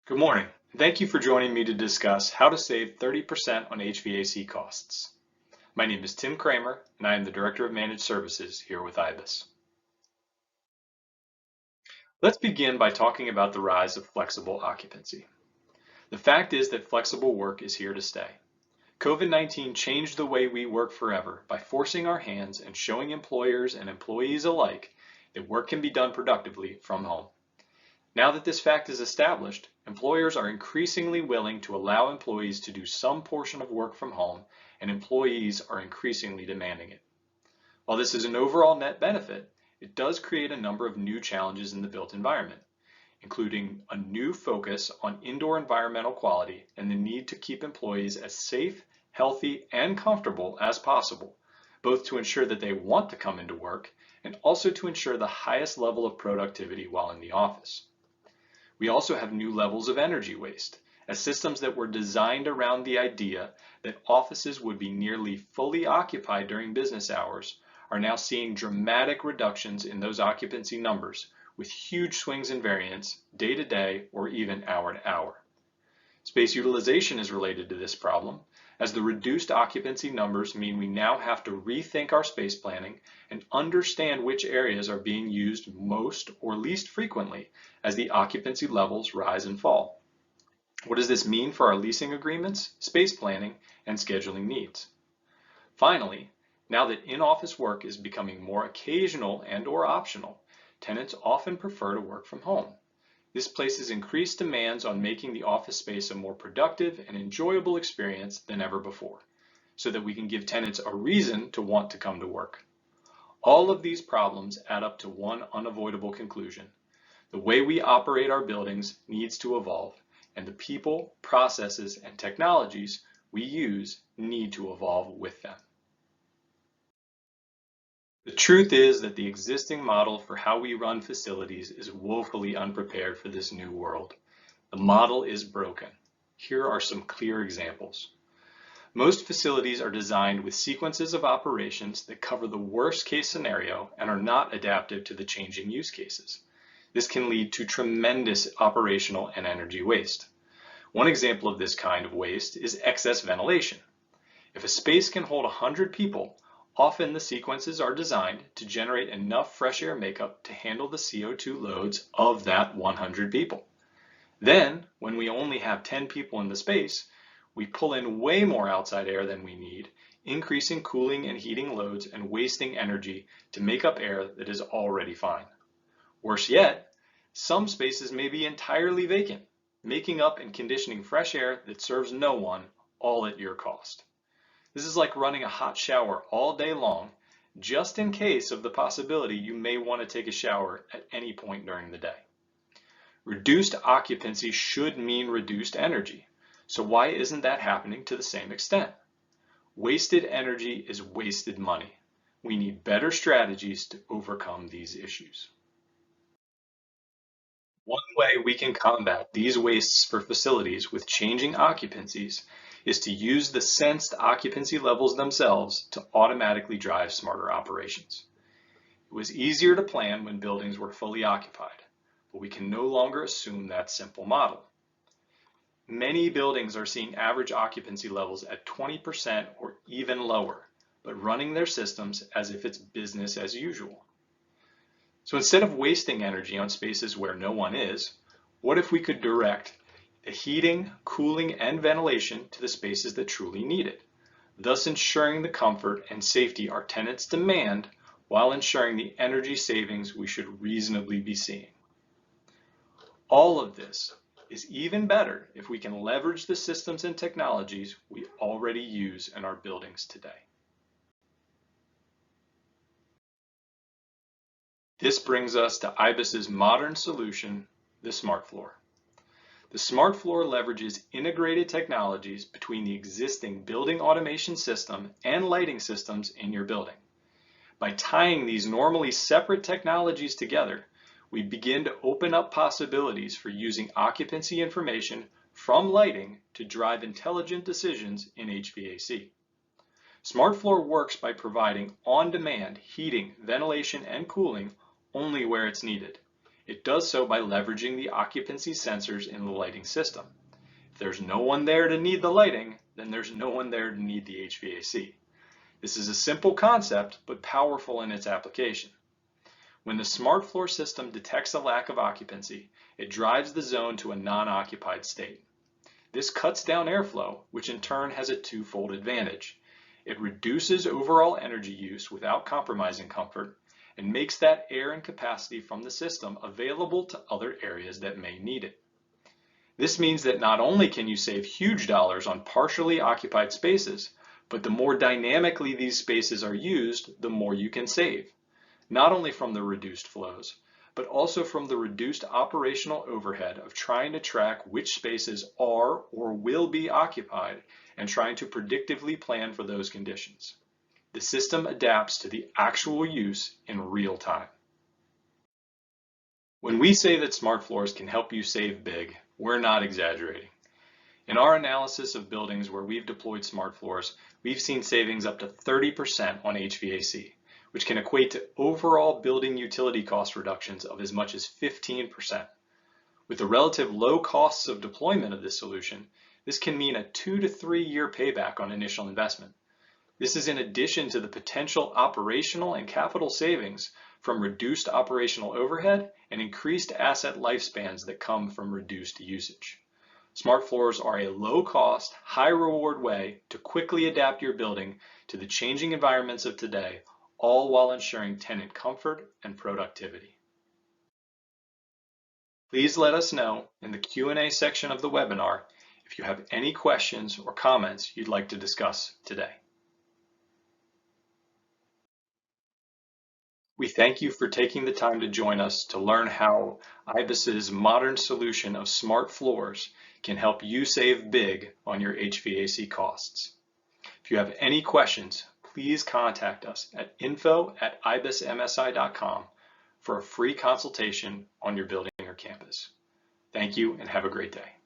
Good morning, and thank you for joining me to discuss how to save 30% on HVAC costs. My name is Tim Kramer, and I am the Director of Managed Services here with IBIS. Let's begin by talking about the rise of flexible occupancy. The fact is that flexible work is here to stay. COVID-19 changed the way we work forever by forcing our hands and showing employers and employees alike that work can be done productively from home. Now that this fact is established, employers are increasingly willing to allow employees to do some portion of work from home, and employees are increasingly demanding it. While this is an overall net benefit, it does create a number of new challenges in the built environment, including a new focus on indoor environmental quality and the need to keep employees as safe, healthy, and comfortable as possible, both to ensure that they want to come into work and also to ensure the highest level of productivity while in the office. We also have new levels of energy waste, as systems that were designed around the idea that offices would be nearly fully occupied during business hours are now seeing dramatic reductions in those occupancy numbers, with huge swings in variance day to day or even hour to hour. Space utilization is related to this problem, as the reduced occupancy numbers mean we now have to rethink our space planning and understand which areas are being used most or least frequently as the occupancy levels rise and fall. What does this mean for our leasing agreements, space planning, and scheduling needs? Finally, now that in-office work is becoming more occasional and/or optional, tenants often prefer to work from home. This places increased demands on making the office space a more productive and enjoyable experience than ever before, so that we can give tenants a reason to want to come to work. All of these problems add up to one unavoidable conclusion. The way we operate our buildings needs to evolve, and the people, processes, and technologies we use need to evolve with them. The truth is that the existing model for how we run facilities is woefully unprepared for this new world. The model is broken. Here are some clear examples. Most facilities are designed with sequences of operations that cover the worst case scenario and are not adaptive to the changing use cases. This can lead to tremendous operational and energy waste. One example of this kind of waste is excess ventilation. If a space can hold 100 people, often the sequences are designed to generate enough fresh air makeup to handle the CO2 loads of that 100 people. Then, when we only have 10 people in the space, we pull in way more outside air than we need, increasing cooling and heating loads and wasting energy to make up air that is already fine. Worse yet, some spaces may be entirely vacant, making up and conditioning fresh air that serves no one, all at your cost. This is like running a hot shower all day long, just in case of the possibility you may want to take a shower at any point during the day. Reduced occupancy should mean reduced energy, so why isn't that happening to the same extent? Wasted energy is wasted money. We need better strategies to overcome these issues. One way we can combat these wastes for facilities with changing occupancies is to use the sensed occupancy levels themselves to automatically drive smarter operations. It was easier to plan when buildings were fully occupied, but we can no longer assume that simple model. Many buildings are seeing average occupancy levels at 20% or even lower, but running their systems as if it's business as usual. So instead of wasting energy on spaces where no one is, what if we could direct the heating, cooling, and ventilation to the spaces that truly need it, thus ensuring the comfort and safety our tenants demand while ensuring the energy savings we should reasonably be seeing. All of this is even better if we can leverage the systems and technologies we already use in our buildings today. This brings us to IBIS's modern solution, the Smart Floor. The Smart Floor leverages integrated technologies between the existing building automation system and lighting systems in your building. By tying these normally separate technologies together, we begin to open up possibilities for using occupancy information from lighting to drive intelligent decisions in HVAC. Smart Floor works by providing on-demand heating, ventilation, and cooling only where it's needed. It does so by leveraging the occupancy sensors in the lighting system. If there's no one there to need the lighting, then there's no one there to need the HVAC. This is a simple concept, but powerful in its application. When the smart floor system detects a lack of occupancy, it drives the zone to a non-occupied state. This cuts down airflow, which in turn has a twofold advantage. It reduces overall energy use without compromising comfort, and makes that air and capacity from the system available to other areas that may need it. This means that not only can you save huge dollars on partially occupied spaces, but the more dynamically these spaces are used, the more you can save. Not only from the reduced flows, but also from the reduced operational overhead of trying to track which spaces are or will be occupied and trying to predictively plan for those conditions. The system adapts to the actual use in real time. When we say that smart floors can help you save big, we're not exaggerating. In our analysis of buildings where we've deployed smart floors, we've seen savings up to 30% on HVAC, which can equate to overall building utility cost reductions of as much as 15%. With the relative low costs of deployment of this solution, this can mean a 2 to 3 year payback on initial investment. This is in addition to the potential operational and capital savings from reduced operational overhead and increased asset lifespans that come from reduced usage. Smart floors are a low-cost, high-reward way to quickly adapt your building to the changing environments of today, all while ensuring tenant comfort and productivity. Please let us know in the Q&A section of the webinar if you have any questions or comments you'd like to discuss today. We thank you for taking the time to join us to learn how IBIS's modern solution of smart floors can help you save big on your HVAC costs. If you have any questions, please contact us at info@ibismsi.com for a free consultation on your building or campus. Thank you and have a great day.